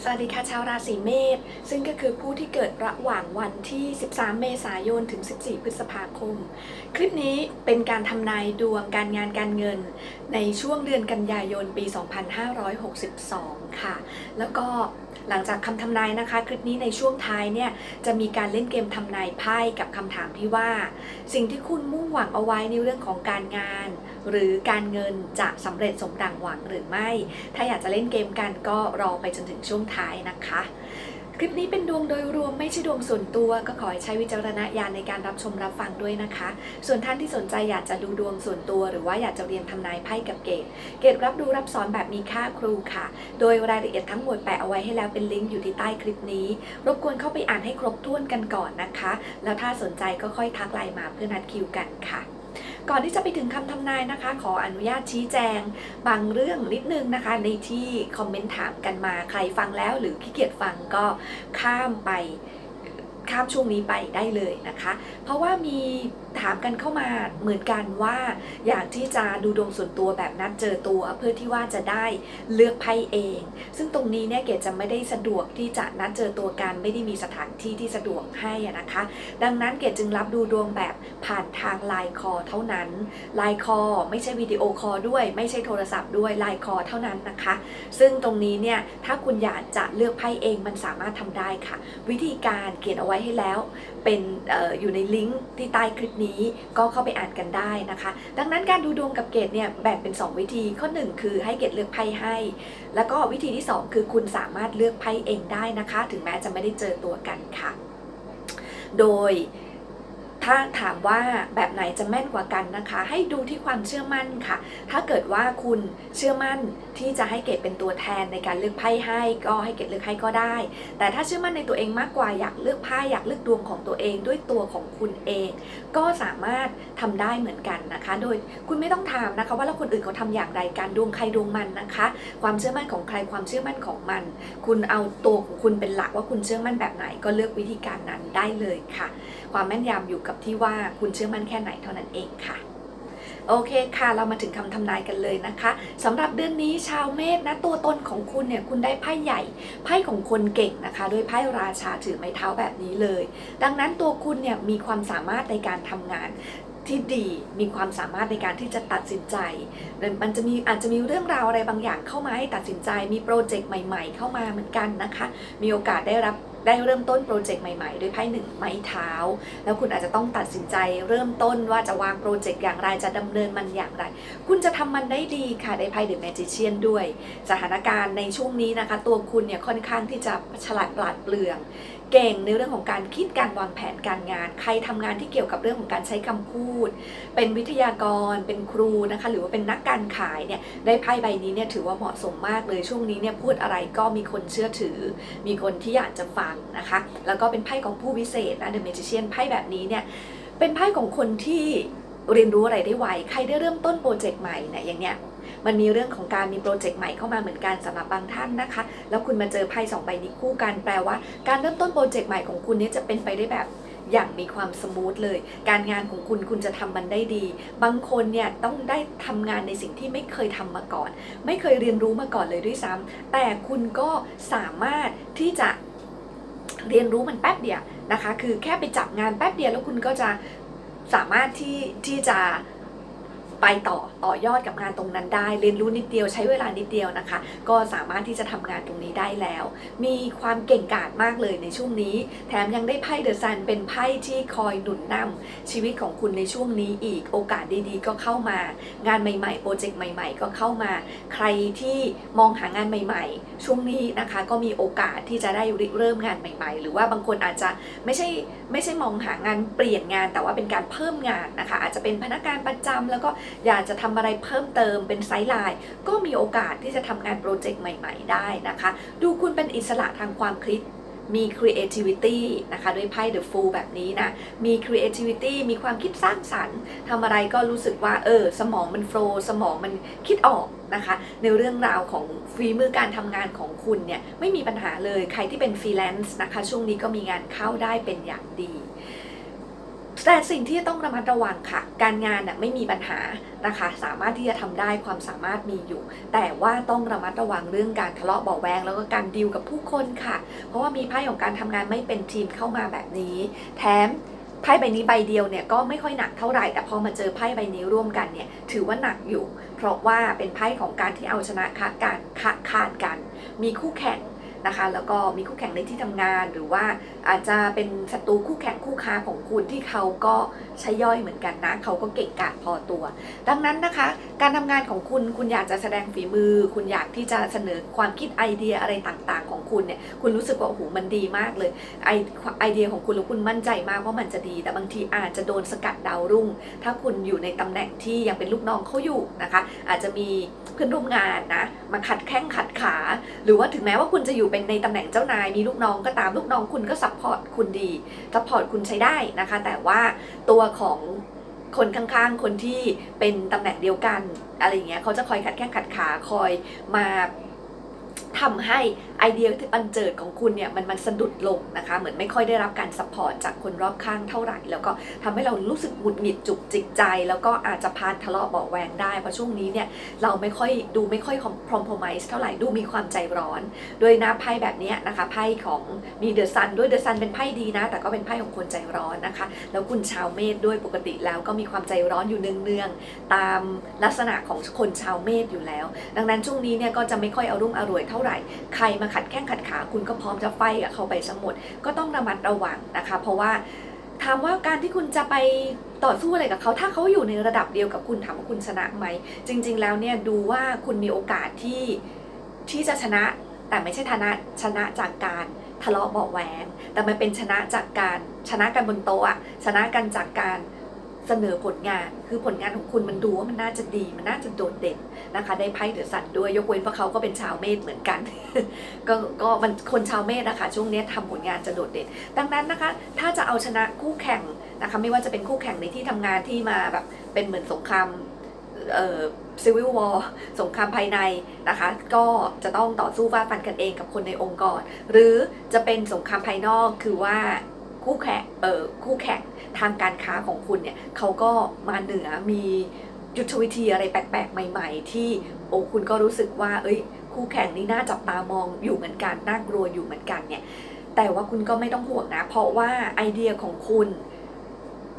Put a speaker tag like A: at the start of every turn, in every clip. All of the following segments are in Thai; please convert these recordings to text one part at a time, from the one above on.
A: สวัสดีค่ะชาวราศีเมษซึ่งก็คือผู้ที่เกิดระหว่างวันที่ 13 เมษายน ถึง 14 พฤษภาคม คลิปนี้เป็นการทำนายดวงการงานการเงินในช่วงเดือนกันยายน ปี 2562 ค่ะ แล้วก็หลังจากคำทำนายนะคะคลิปนี้ในช่วงท้ายเนี่ยจะมีการเล่นเกมทำนายไพ่กับคำถามที่ว่าสิ่งที่คุณมุ่งหวังเอาไว้ในเรื่องของการงานหรือการเงินจะสำเร็จสมดังหวังหรือไม่ถ้าอยากจะเล่นเกมกันก็รอไปจนถึงช่วงท้ายนะคะคลิปนี้เป็นดวงโดยรวมไม่ใช่ดวงส่วนตัวก็ขอให้ใช้วิจารณญาณในการรับชมรับฟังด้วยนะคะส่วนท่านที่สนใจอยากจะดูดวงส่วนตัวหรือว่าอยากจะเรียนทำนายไพ่กับเกรดรับดูรับสอนแบบมีค่าครูค่ะโดยรายละเอียดทั้งหมดแปะเอาไว้ให้แล้วเป็นลิงก์อยู่ที่ใต้คลิปนี้รบกวนเข้าไปอ่านให้ครบถ้วนกันก่อนนะคะแล้วถ้าสนใจก็ค่อยทักไลน์มาเพื่อนัดคิวกันค่ะก่อนที่จะไปถึงคำทำนายนะคะขออนุญาตชี้แจงบางเรื่องนิดนึงนะคะในที่คอมเมนต์ถามกันมาใครฟังแล้วหรือขี้เกียจฟังก็ข้ามช่วงนี้ไปได้เลยนะคะเพราะว่ามีถามกันเข้ามาเหมือนกันว่าอยากที่จะดูดวงส่วนตัวแบบนัดเจอตัวเพื่อที่ว่าจะได้เลือกไพ่เองซึ่งตรงนี้เนี่ยเกดจะไม่ได้สะดวกที่จะนัดเจอตัวกันไม่ได้มีสถานที่ที่สะดวกให้นะคะดังนั้นเกดจึงรับดูดวงแบบผ่านทางไลน์คอเท่านั้นไลน์คอไม่ใช่วิดีโอคอลด้วยไม่ใช่โทรศัพท์ด้วยไลน์คอเท่านั้นนะคะซึ่งตรงนี้เนี่ยถ้าคุณอยากจะเลือกไพ่เองมันสามารถทำได้ค่ะวิธีการเขียนเอาไว้ให้แล้วเป็นอยู่ในลิงก์ที่ใต้คลิปนี้ก็เข้าไปอ่านกันได้นะคะดังนั้นการดูดวงกับเกรดเนี่ยแบ่งเป็น2วิธีข้อ1คือให้เกรดเลือกไพ่ให้แล้วก็วิธีที่2คือคุณสามารถเลือกไพ่เองได้นะคะถึงแม้จะไม่ได้เจอตัวกันค่ะโดยถ้าถามว่าแบบไหนจะแม่นกว่ากันนะคะให้ดูที่ความเชื่อมั่นค่ะถ้าเกิดว่าคุณเชื่อมั่นที่จะให้เกรดเป็นตัวแทนในการเลือกไพ่ให้ก็ให้เกรดเลือกให้ก็ได้แต่ถ้าเชื่อมั่นในตัวเองมากกว่าอยากเลือกไพ่อยากเลือกดวงของตัวเองด้วยตัวของคุณเองก็สามารถทำได้เหมือนกันนะคะโดยคุณไม่ต้องถามนะคะว่าแล้วคนอื่นเขาทำอย่างไรการดวงใครดวงมันนะคะความเชื่อมั่นของใครความเชื่อมั่นของมันคุณเอาตัวของคุณเป็นหลักว่าคุณเชื่อมั่นแบบไหนก็เลือกวิธีการนั้นได้เลยค่ะความแม่นยำอยู่กับที่ว่าคุณเชื่อมั่นแค่ไหนเท่านั้นเองค่ะโอเคค่ะเรามาถึงคำทำนายกันเลยนะคะสำหรับเดือนนี้ชาวเมษนะตัวตนของคุณเนี่ยคุณได้ไพ่ใหญ่ไพ่ของคนเก่งนะคะด้วยไพ่ราชาถือไม้เท้าแบบนี้เลยดังนั้นตัวคุณเนี่ยมีความสามารถในการทำงานที่ดีมีความสามารถในการที่จะตัดสินใจมันจะอาจจะมีเรื่องราวอะไรบางอย่างเข้ามาให้ตัดสินใจมีโปรเจกต์ใหม่ๆเข้ามาเหมือนกันนะคะมีโอกาสได้เริ่มต้นโปรเจกต์ใหม่ๆด้วยไพ่1ไม้เท้าแล้วคุณอาจจะต้องตัดสินใจเริ่มต้นว่าจะวางโปรเจกต์อย่างไรจะดำเนินมันอย่างไรคุณจะทำมันได้ดีค่ะได้ไพ่เดอะแมจิเชียนด้วยสถานการณ์ในช่วงนี้นะคะตัวคุณเนี่ยค่อนข้างที่จะฉลาดปราดเปรื่องเก่งในเรื่องของการคิดการวางแผนการงานใครทำงานที่เกี่ยวกับเรื่องของการใช้คำพูดเป็นวิทยากรเป็นครูนะคะหรือว่าเป็นนักการขายเนี่ยได้ไพ่ใบนี้เนี่ยถือว่าเหมาะสมมากเลยช่วงนี้เนี่ยพูดอะไรก็มีคนเชื่อถือมีคนที่อยากจะฟังนะคะแล้วก็เป็นไพ่ของผู้วิเศษนะ The Magician ไพ่แบบนี้เนี่ยเป็นไพ่ของคนที่เรียนรู้อะไรได้ไวใครได้เริ่มต้นโปรเจกต์ใหม่เนี่ยอย่างเนี้ยมันมีเรื่องของการมีโปรเจกต์ใหม่เข้ามาเหมือนกันสำหรับบางท่านนะคะแล้วคุณมาเจอไพ่2ใบนี้คู่กันแปลว่าการเริ่มต้นโปรเจกต์ใหม่ของคุณนี้จะเป็นไปได้แบบอย่างมีความสมูทเลยการงานของคุณจะทำมันได้ดีบางคนเนี่ยต้องได้ทำงานในสิ่งที่ไม่เคยทำมาก่อนไม่เคยเรียนรู้มาก่อนเลยด้วยซ้ำแต่คุณก็สามารถที่จะเรียนรู้มันแป๊บเดียวนะคะคือแค่ไปจับงานแป๊บเดียวแล้วคุณก็จะสามารถที่จะไปต่อยอดกับงานตรงนั้นได้เรียนรู้นิดเดียวใช้เวลานิดเดียวนะคะก็สามารถที่จะทำงานตรงนี้ได้แล้วมีความเก่งกาจมากเลยในช่วงนี้แถมยังได้ไพ่เดอะซันเป็นไพ่ที่คอยหนุนนำชีวิตของคุณในช่วงนี้อีกโอกาสดีๆก็เข้ามางานใหม่ๆโปรเจกต์ใหม่ๆก็เข้ามาใครที่มองหางานใหม่ๆช่วงนี้นะคะก็มีโอกาสที่จะได้เริ่มงานใหม่ๆหรือว่าบางคนอาจจะไม่ใช่มองหางานเปลี่ยนงานแต่ว่าเป็นการเพิ่มงานนะคะอาจจะเป็นพนักงานประจำแล้วก็อยากจะทำอะไรเพิ่มเติมเป็นไซด์ไลน์ก็มีโอกาสที่จะทำงานโปรเจกต์ใหม่ๆได้นะคะดูคุณเป็นอิสระทางความคิดมี creativity นะคะด้วยไพ่ The Fool แบบนี้นะมี creativity มีความคิดสร้างสรรค์ทำอะไรก็รู้สึกว่าสมองมันโฟล์สมองมันคิดออกนะคะในเรื่องราวของฝีมือการทำงานของคุณเนี่ยไม่มีปัญหาเลยใครที่เป็นฟรีแลนซ์นะคะช่วงนี้ก็มีงานเข้าได้เป็นอย่างดี แต่สิ่งที่ต้องระมัดระวังค่ะการงานไม่มีปัญหานะคะสามารถที่จะทำได้ความสามารถมีอยู่แต่ว่าต้องระมัดระวังเรื่องการทะเลาะเบาะแวงแล้วก็การดีลกับผู้คนค่ะเพราะว่ามีไพ่ของการทำงานไม่เป็นทีมเข้ามาแบบนี้แถมไพ่ใบนี้ใบเดียวเนี่ยก็ไม่ค่อยหนักเท่าไหร่แต่พอมาเจอไพ่ใบนี้ร่วมกันเนี่ยถือว่าหนักอยู่เพราะว่าเป็นไพ่ของการที่เอาชนะการคานกันมีคู่แข่งนะคะแล้วก็มีคู่แข่งในที่ทำงานหรือว่าอาจจะเป็นศัตรูคู่แข่งคู่ค้าของคุณที่เขาก็ใช้ย่อยเหมือนกันนะเขาก็เก่งกาจพอตัวดังนั้นนะคะการทำงานของคุณอยากจะแสดงฝีมือคุณอยากที่จะเสนอความคิดไอเดียอะไรต่างๆของคุณเนี่ยคุณรู้สึกว่าโอ้โหมันดีมากเลยไอเดียของคุณแล้วคุณมั่นใจมากว่ามันจะดีแต่บางทีอาจจะโดนสกัดดาวรุ่งถ้าคุณอยู่ในตำแหน่งที่ยังเป็นลูกน้องเขาอยู่นะคะอาจจะมีเพื่อนร่วมงานนะมาขัดแข้งขัดขาหรือว่าถึงแม้ว่าคุณจะอยู่เป็นในตำแหน่งเจ้านายมีลูกน้องก็ตามลูกน้องคุณก็ซัพพอร์ตคุณดีซัพพอร์ตคุณใช้ได้นะคะแต่ว่าตัวของคนข้างๆคนที่เป็นตำแหน่งเดียวกันอะไรอย่างเงี้ยเขาจะคอยขัดแข้งขัดขาคอยมาทำให้ไอเดียที่บันเจิดของคุณเนี่ยมันสะดุดลงนะคะเหมือนไม่ค่อยได้รับการซัพพอร์ตจากคนรอบข้างเท่าไหร่แล้วก็ทำให้เรารู้สึกหงุดหงิดจุกจิกใจแล้วก็อาจจะพานทะเลาะเบาะแวงได้เพราะช่วงนี้เนี่ยเราไม่ค่อยคอมโพรไมซ์เท่าไหร่ดูมีความใจร้อนโดยนะไพ่แบบนี้นะคะไพ่ของมีเดอะซันด้วยเดอะซันเป็นไพ่ดีนะแต่ก็เป็นไพ่ของคนใจร้อนนะคะแล้วคุณชาวเมษด้วยปกติแล้วก็มีความใจร้อนอยู่เนืองๆตามลักษณะของคนชาวเมษอยู่แล้วดังนั้นช่วงนี้เนี่ยก็จะไม่ค่อยอรุ่งอร่วยเท่าไหร่ใครมาขัดแข้งขัดขาคุณก็พร้อมจะไฟกับเขาไปทั้งหมดก็ต้องระมัดระวังนะคะเพราะว่าถามว่าการที่คุณจะไปต่อสู้อะไรกับเขาถ้าเขาอยู่ในระดับเดียวกับคุณถามว่าคุณชนะไหมจริงๆแล้วเนี่ยดูว่าคุณมีโอกาสที่จะชนะแต่ไม่ใช่ชนะจากการทะเลาะเบาะแหวงแต่มันเป็นชนะจากการชนะกันบนโต๊ะชนะกันจากการเสนอผลงานคือผลงานของคุณมันดูว่ามันน่าจะดีมันน่าจะโดดเด่นนะคะได้ไพ่เดอะซันด้วยยกเว้นเพราะเขาก็เป็นชาวเมษเหมือนกัน ก็มันคนชาวเมษนะคะช่วงนี้ทำผลงานจะโดดเด่นดังนั้นนะคะถ้าจะเอาชนะคู่แข่งนะคะไม่ว่าจะเป็นคู่แข่งในที่ทำงานที่มาแบบเป็นเหมือนสงครามซิวิลวอร์สงครามภายในนะคะก็จะต้องต่อสู้ฟาดฟันกันเองกับคนในองค์กรหรือจะเป็นสงครามภายนอกคือว่าคู่แข่งทางการค้าของคุณเนี่ยเขาก็มาเหนือมียุทธวิธีอะไรแปลกๆใหม่ๆที่โอ้คุณก็รู้สึกว่าคู่แข่งนี่น่าจับตามองอยู่เหมือนกันน่ากลัวอยู่เหมือนกันเนี่ยแต่ว่าคุณก็ไม่ต้องห่วงนะเพราะว่าไอเดียของคุณ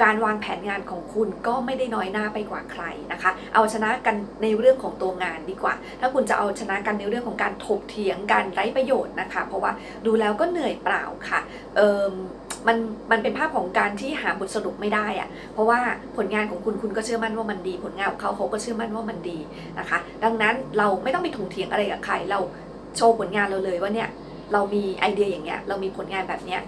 A: การวางแผนงานของคุณก็ไม่ได้น้อยหน้าไปกว่าใครนะคะเอาชนะกันในเรื่องของตัวงานดีกว่าถ้าคุณจะเอาชนะกันในเรื่องของการถกเถียงกันไร้ประโยชน์นะคะเพราะว่าดูแล้วก็เหนื่อยเปล่าค่ะมันเป็นภาพของการที่หาบทสรุปไม่ได้อะเพราะว่าผลงานของคุณก็เชื่อมั่นว่ามันดีผลงานของเขาก็เชื่อมั่นว่ามันดีนะคะดังนั้นเราไม่ต้องไปถกเถียงอะไรกับใครเราโชว์ผลงานเราเลยว่าเนี่ยเรามีไอเดียอย่างเงี้ยเรามีผลงานแบบเนี้ย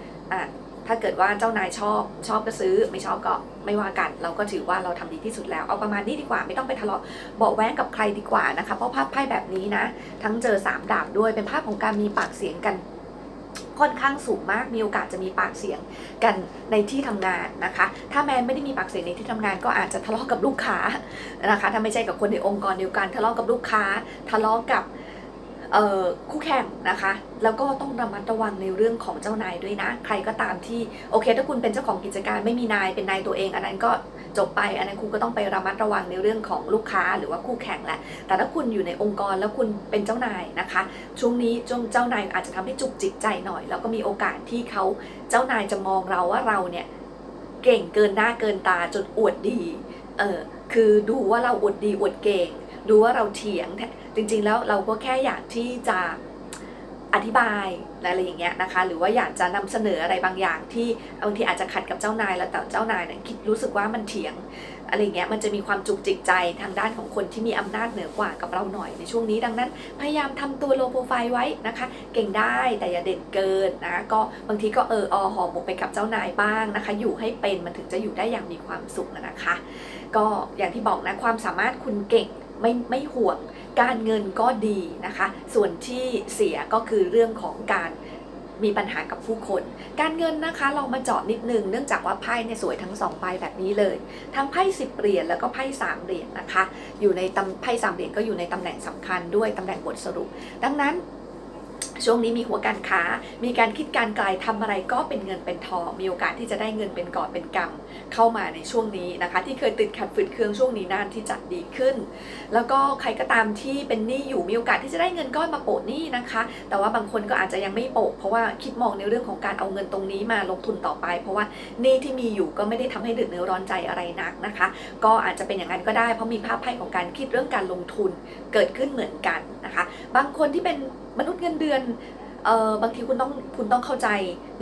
A: ถ้าเกิดว่าเจ้านายชอบก็ซื้อไม่ชอบก็ไม่ว่ากันเราก็ถือว่าเราทำดีที่สุดแล้วเอาประมาณนี้ดีกว่าไม่ต้องไปทะเลาะเบาะแว้งกับใครดีกว่านะคะเพราะภาพไพ่แบบนี้นะทั้งเจอ3ดาบด้วยเป็นภาพของการมีปากเสียงกันค่อนข้างสูงมากมีโอกาสจะมีปากเสียงกันในที่ทำงานนะคะถ้าแม้ไม่ได้มีปากเสียงในที่ทำงานก็อาจจะทะเลาะกับลูกค้านะคะถ้าไม่ใช่กับคนในองค์กรเดียวกันทะเลาะกับลูกค้าทะเลาะกับคู่แข่งนะคะแล้วก็ต้องระมัดระวังในเรื่องของเจ้านายด้วยนะใครก็ตามที่โอเคถ้าคุณเป็นเจ้าของกิจการไม่มีนายเป็นนายตัวเองอันนั้นก็จบไปอันนั้นคุณก็ต้องไประมัดระวังในเรื่องของลูกค้าหรือว่าคู่แข่งแหละแต่ถ้าคุณอยู่ในองค์กรแล้วคุณเป็นเจ้านายนะคะช่วงนี้เจ้านายอาจจะทำให้จุกจิกใจหน่อยแล้วก็มีโอกาสที่เจ้านายจะมองเราว่าเราเนี่ยเก่งเกินหน้าเกินตาจนอวดดีคือดูว่าเราอวดดีอวดเก่งดูว่าเราเถียงจริงๆแล้วเราก็แค่อยากที่จะอธิบายอะไรอย่างเงี้ยนะคะหรือว่าอยากจะนำเสนออะไรบางอย่างที่บางทีอาจจะขัดกับเจ้านายแล้วแต่เจ้านายเนี่ยคิดรู้สึกว่ามันเถียงอะไรเงี้ยมันจะมีความจุกจิกใจทางด้านของคนที่มีอำนาจเหนือกว่ากับเราหน่อยในช่วงนี้ดังนั้นพยายามทำตัวโลโปรไฟล์ไว้นะคะเก่งได้แต่อย่าเด่นเกินนะก็บางทีก็หอมหมกไปกับเจ้านายบ้างนะคะอยู่ให้เป็นมันถึงจะอยู่ได้อย่างมีความสุขนะคะก็อย่างที่บอกนะความสามารถคุณเก่งไม่ห่วงการเงินก็ดีนะคะส่วนที่เสียก็คือเรื่องของการมีปัญหากับผู้คนการเงินนะคะเรามาเจาะนิดนึงเนื่องจากว่าไพ่เนี่ยสวยทั้ง2ใบแบบนี้เลยทั้งไพ่10เหรียญแล้วก็ไพ่3เหรียญนะคะอยู่ในไพ่3เหรียญก็อยู่ในตำแหน่งสำคัญด้วยตำแหน่งบทสรุปดังนั้น ช่วงนี้มีหัวการค้ามีการคิดการไกลทำอะไรก็เป็นเงินเป็นทองมีโอกาสที่จะได้เงินเป็นกอบเป็นกำเข้ามาในช่วงนี้นะคะที่เคยติดขัดฝืดเคืองช่วงนี้น่านที่จะดีขึ้นแล้วก็ใครก็ตามที่เป็นหนี้อยู่มีโอกาสที่จะได้เงินก้อนมาโปะหนี้นะคะแต่ว่าบางคนก็อาจจะยังไม่โปะเพราะว่าคิดมองในเรื่องของการเอาเงินตรงนี้มาลงทุนต่อไปเพราะว่าหนี้ที่มีอยู่ก็ไม่ได้ทำให้เดือดเนื้อร้อนใจอะไรนักนะคะก็อาจจะเป็นอย่างนั้นก็ได้เพราะมีภาพไพ่ของการคิดเรื่องการลงทุนเกิดขึ้นเหมือนกันนะคะบางคนที่เป็นมนุษย์เงินเดือนบางทีคุณต้องเข้าใจ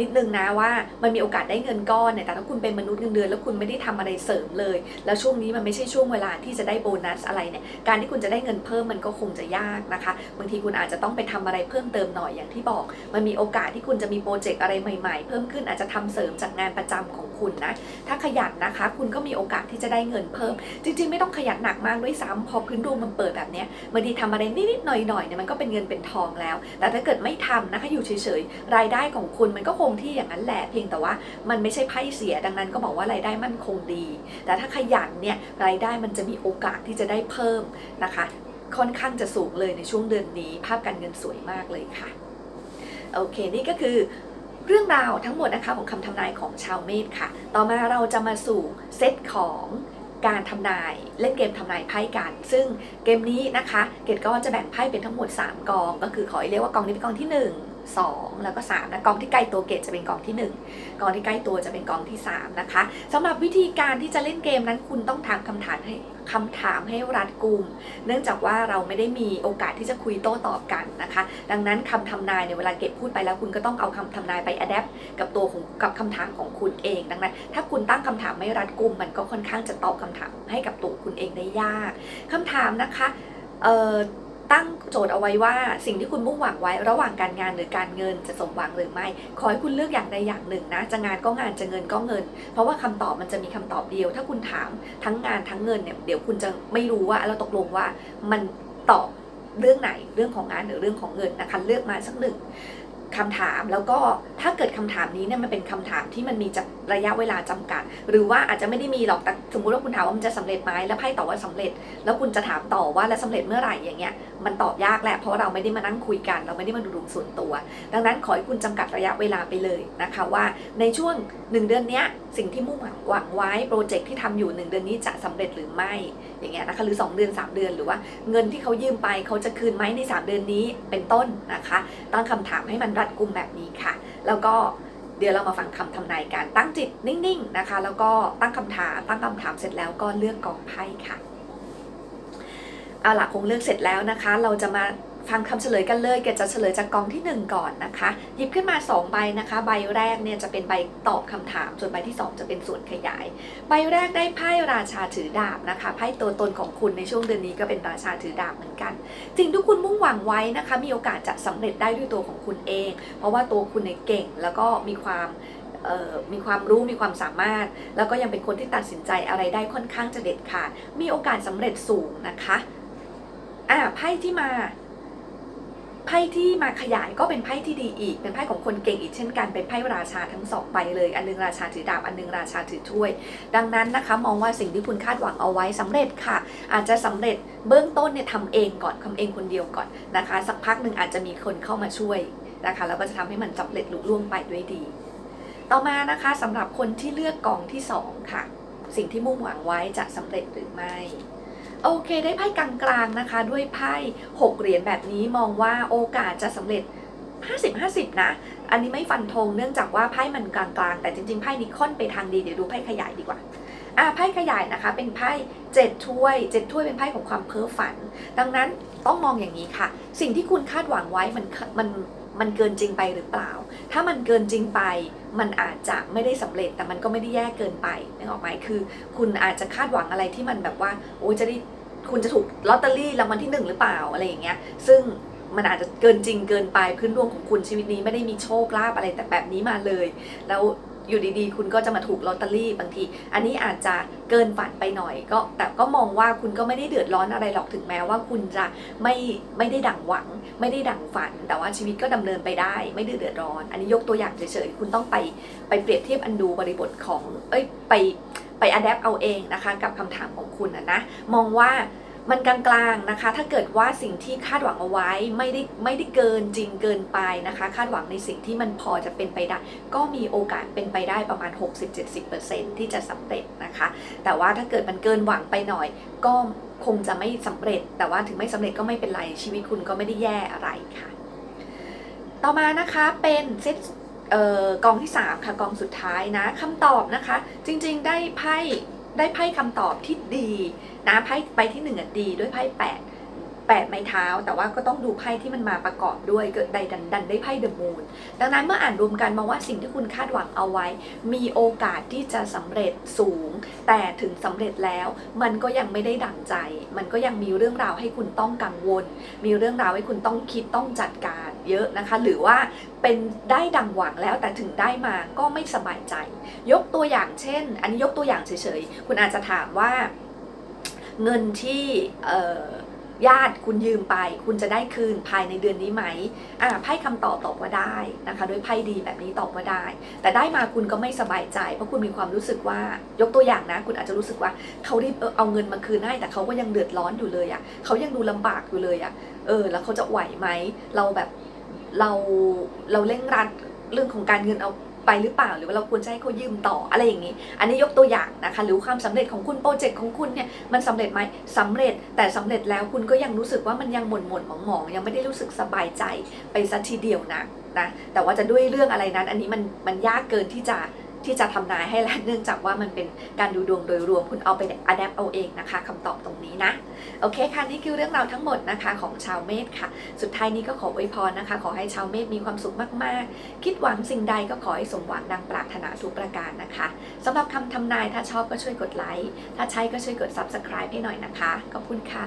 A: นิดนึงนะว่ามันมีโอกาสได้เงินก้อนเนี่ยแต่ถ้าคุณเป็นมนุษย์เงินเดือนแล้วคุณไม่ได้ทำอะไรเสริมเลยแล้วช่วงนี้มันไม่ใช่ช่วงเวลาที่จะได้โบนัสอะไรเนี่ยการที่คุณจะได้เงินเพิ่มมันก็คงจะยากนะคะบางทีคุณอาจจะต้องไปทำอะไรเพิ่มเติมหน่อยอย่างที่บอกมันมีโอกาสที่คุณจะมีโปรเจกต์อะไรใหม่ๆเพิ่มขึ้นอาจจะทำเสริมจากงานประจำของคุณนะถ้าขยันนะคะคุณก็มีโอกาสที่จะได้เงินเพิ่มจริงๆไม่ต้องขยันหนักมากด้วยซ้ำพอพื้นดวงมันเปิดแบบนี้บางทีทำอะไรนิดๆหน่อยๆเนี่ยมันก็เป็นเงินเป็นทองแล้วแต่ถ้าเกิดไม่ทำนะคะอยู่เฉยๆรายได้ของคุณมันก็คงที่อย่างนั้นแหละเพียงแต่ว่ามันไม่ใช่ไพ่เสียดังนั้นก็บอกว่ารายได้มั่นคงดีแต่ถ้าขยันเนี่ยรายได้มันจะมีโอกาสที่จะได้เพิ่มนะคะค่อนข้างจะสูงเลยในช่วงเดือนนี้ภาพการเงินสวยมากเลยค่ะโอเคนี่ก็คือเรื่องราวทั้งหมดนะคะของคำทำนายของชาวเมษค่ะต่อมาเราจะมาสู่เซตของการทำนายเล่นเกมทำนายไพ่กันซึ่งเกมนี้นะคะเกตก็จะแบ่งไพ่เป็นทั้งหมด3กองก็คือขอให้เรียกว่ากองนี้เป็นกองที่1 2แล้วก็3นะกองที่ใกล้ตัวเกตจะเป็นกองที่1กองที่ใกล้ตัวจะเป็นกองที่3นะคะสำหรับวิธีการที่จะเล่นเกมนั้นคุณต้องถามคำถามให้รัดกุมเนื่องจากว่าเราไม่ได้มีโอกาสที่จะคุยโต้ตอบกันนะคะดังนั้นคำทำนายในเวลาเก็บพูดไปแล้วคุณก็ต้องเอาคำทำนายไปอัดแอปกับตัวของกับคำถามของคุณเองดังนั้นถ้าคุณตั้งคำถามไม่รัดกุมมันก็ค่อนข้างจะตอบคำถามให้กับตัวคุณเองได้ยากคำถามนะคะตั้งโจทย์เอาไว้ว่าสิ่งที่คุณมุ่งหวังไว้ระหว่างการงานหรือการเงินจะสมหวังหรือไม่ขอให้คุณเลือกอย่างใดอย่างหนึ่งนะจะงานก็งานจะเงินก็เงินเพราะว่าคำตอบมันจะมีคำตอบเดียวถ้าคุณถามทั้งงานทั้งเงินเนี่ยเดี๋ยวคุณจะไม่รู้ว่าเราตกลงว่ามันตอบเรื่องไหนเรื่องของงานหรือเรื่องของเงินนะคะเลือกมาสักหนึ่งคำถามแล้วก็ถ้าเกิดคำถามนี้เนี่ยมันเป็นคำถามที่มันมีระยะเวลาจำกัดหรือว่าอาจจะไม่ได้มีหรอกแต่สมมุติว่าคุณถามว่ามันจะสำเร็จไหมแล้วไพ่ตอบว่าสำเร็จแล้วคุณจะถามต่อว่าแล้วสำเร็จเมื่อไหร่อย่างเงี้ยมันตอบยากแหละเพราะเราไม่ได้มานั่งคุยกันเราไม่ได้มาดูดวงส่วนตัวดังนั้นขอให้คุณจำกัดระยะเวลาไปเลยนะคะว่าในช่วง1เดือนนี้สิ่งที่มุ่งหวังไว้โปรเจกต์ที่ทำอยู่1เดือนนี้จะสำเร็จหรือไม่อย่างเงี้ยนะคะหรือ2เดือน3เดือนหรือว่าเงินที่เขายืมไปเขาจะคืนไหมใน3เดือนนี้เป็นต้นนะคะตั้งคำถามให้มันรัดกุมแบบนี้ค่ะแล้วก็เดี๋ยวเรามาฟังคำทำนายกันตั้งจิตนิ่งๆนะคะแล้วก็ตั้งคำถามเสร็จแล้วก็เลือกกองไพ่ค่ะเอาล่ะคงเลือกเสร็จแล้วนะคะเราจะมาฟังคำเฉลยกันเลยเกจะเฉลยจากกองที่1ก่อนนะคะหยิบขึ้นมา2ใบนะคะใบแรกเนี่ยจะเป็นใบตอบคำถามส่วนใบที่2จะเป็นส่วนขยายใบแรกได้ไพ่ราชาถือดาบนะคะไพ่ตัวตนของคุณในช่วงเดือนนี้ก็เป็นราชาถือดาบเหมือนกันสิ่งที่คุณมุ่งหวังไว้นะคะมีโอกาสจะสำเร็จได้ด้วยตัวของคุณเองเพราะว่าตัวคุณเนี่ยเก่งแล้วก็มีความรู้มีความสามารถแล้วก็ยังเป็นคนที่ตัดสินใจอะไรได้ค่อนข้างจะเด็ดขาดมีโอกาสสำเร็จสูงนะคะไพ่ที่มาขยายก็เป็นไพ่ที่ดีอีกเป็นไพ่ของคนเก่งอีกเช่นกันเป็นไพ่ราชาทั้ง2ใบเลยอันนึงราชาถือดาบอันนึงราชาถือถ้วยดังนั้นนะคะมองว่าสิ่งที่คุณคาดหวังเอาไว้สำเร็จค่ะอาจจะสำเร็จเบื้องต้นเนี่ยทำเองก่อนทำเองคนเดียวก่อนนะคะสักพักหนึ่งอาจจะมีคนเข้ามาช่วยนะคะแล้วก็จะทำให้มันสำเร็จลุล่วงไปด้วยดีต่อมานะคะสำหรับคนที่เลือกกองที่2ค่ะสิ่งที่มุ่งหวังไว้จะสำเร็จหรือไม่โอเคได้ไพ่กลางๆนะคะด้วยไพ่6เหรียญแบบนี้มองว่าโอกาสจะสำเร็จ50-50นะอันนี้ไม่ฟันธงเนื่องจากว่าไพ่มันกลางๆแต่จริงๆไพ่นี้ค่อนไปทางดีเดี๋ยวดูไพ่ขยายดีกว่าไพ่ขยายนะคะเป็นไพ่7ถ้วยเป็นไพ่ของความเพ้อฝันดังนั้นต้องมองอย่างนี้ค่ะสิ่งที่คุณคาดหวังไว้มันเกินจริงไปหรือเปล่าถ้ามันเกินจริงไปมันอาจจะไม่ได้สำเร็จแต่มันก็ไม่ได้แย่เกินไปนึกออกไหมคือคุณอาจจะคาดหวังอะไรที่มันแบบว่าโอ้คุณจะถูกลอตเตอรี่รางวัลที่1หรือเปล่าอะไรอย่างเงี้ยซึ่งมันอาจจะเกินจริงเกินไปพื้นดวงของคุณชีวิตนี้ไม่ได้มีโชคลาภอะไรแต่แบบนี้มาเลยแล้วอยู่ดีๆคุณก็จะมาถูกลอตเตอรี่บางทีอันนี้อาจจะเกินฝันไปหน่อยแต่ก็มองว่าคุณก็ไม่ได้เดือดร้อนอะไรหรอกถึงแม้ว่าคุณจะไม่ได้ดั่งหวังไม่ได้ดั่งฝันแต่ว่าชีวิตก็ดำเนินไปได้ไม่ได้เดือดร้อนอันนี้ยกตัวอย่างเฉยๆคุณต้องไปเปรียบเทียบอันดูบริบทของไปอัดแอปเอาเองนะคะกับคำถามของคุณนะมองว่า มันกลางๆนะคะถ้าเกิดว่าสิ่งที่คาดหวังเอาไว้ไม่ได้เกินจริงเกินไปนะคะคาดหวังในสิ่งที่มันพอจะเป็นไปได้ก็มีโอกาสเป็นไปได้ประมาณ 60-70% ที่จะสำเร็จนะคะแต่ว่าถ้าเกิดมันเกินหวังไปหน่อยก็คงจะไม่สำเร็จแต่ว่าถึงไม่สำเร็จก็ไม่เป็นไรชีวิตคุณก็ไม่ได้แย่อะไรค่ะต่อมานะคะเป็นเซตกองที่3ค่ะกองสุดท้ายนะคำตอบนะคะจริงๆได้ไพ่คำตอบที่ดีนะไพ่ใบที่1ดีด้วยไพ่8ไม้เท้าแต่ว่าก็ต้องดูไพ่ที่มันมาประกอบด้วยเกิดใดดันได้ไพ่เดอะมูนดังนั้นเมื่ออ่านรวมกันมองว่าสิ่งที่คุณคาดหวังเอาไว้มีโอกาสที่จะสำเร็จสูงแต่ถึงสำเร็จแล้วมันก็ยังไม่ได้ดั่งใจมันก็ยังมีเรื่องราวให้คุณต้องกังวลมีเรื่องราวให้คุณต้องคิดต้องจัดการเยอะนะคะหรือว่าเป็นได้ดังหวังแล้วแต่ถึงได้มาก็ไม่สบายใจยกตัวอย่างเช่นอันนี้ยกตัวอย่างเฉยๆคุณอาจจะถามว่าเงินที่ญาติคุณยืมไปคุณจะได้คืนภายในเดือนนี้ไหมไพ่คำตอบว่าได้นะคะด้วยไพ่ดีแบบนี้ตอบว่าได้แต่ได้มาคุณก็ไม่สบายใจเพราะคุณมีความรู้สึกว่ายกตัวอย่างนะคุณอาจจะรู้สึกว่าเขารีบเอาเงินมาคืนให้แต่เขาก็ยังเดือดร้อนอยู่เลยเขายังดูลำบากอยู่เลยแล้วเขาจะไหวไหมเราแบบเราเร่งรัดเรื่องของการเงินเอาไปหรือเปล่าหรือว่าเราควรจะให้เขายืมต่ออะไรอย่างนี้อันนี้ยกตัวอย่างนะคะหรือความสำเร็จของคุณโปรเจกต์ของคุณเนี่ยมันสำเร็จไหมสำเร็จแต่สำเร็จแล้วคุณก็ยังรู้สึกว่ามันยังหม่นหมองยังไม่ได้รู้สึกสบายใจไปซะทีเดียวนะแต่ว่าจะด้วยเรื่องอะไรนั้นอันนี้มันยากเกินที่จะทำนายให้แล้วเนื่องจากว่ามันเป็นการดูดวงโดยรวมคุณเอาไปอัดแอปเอาเองนะคะคำตอบตรงนี้นะโอเคค่ะนี่คือเรื่องราวทั้งหมดนะคะของชาวเมษค่ะสุดท้ายนี้ก็ขออวยพรนะคะขอให้ชาวเมษมีความสุขมากๆคิดหวังสิ่งใดก็ขอให้สมหวังดังปรารถนาทุกประการนะคะสำหรับคำทำนายถ้าชอบก็ช่วยกดไลค์ถ้าใช่ก็ช่วยกด Subscribe ให้หน่อยนะคะขอบคุณค่ะ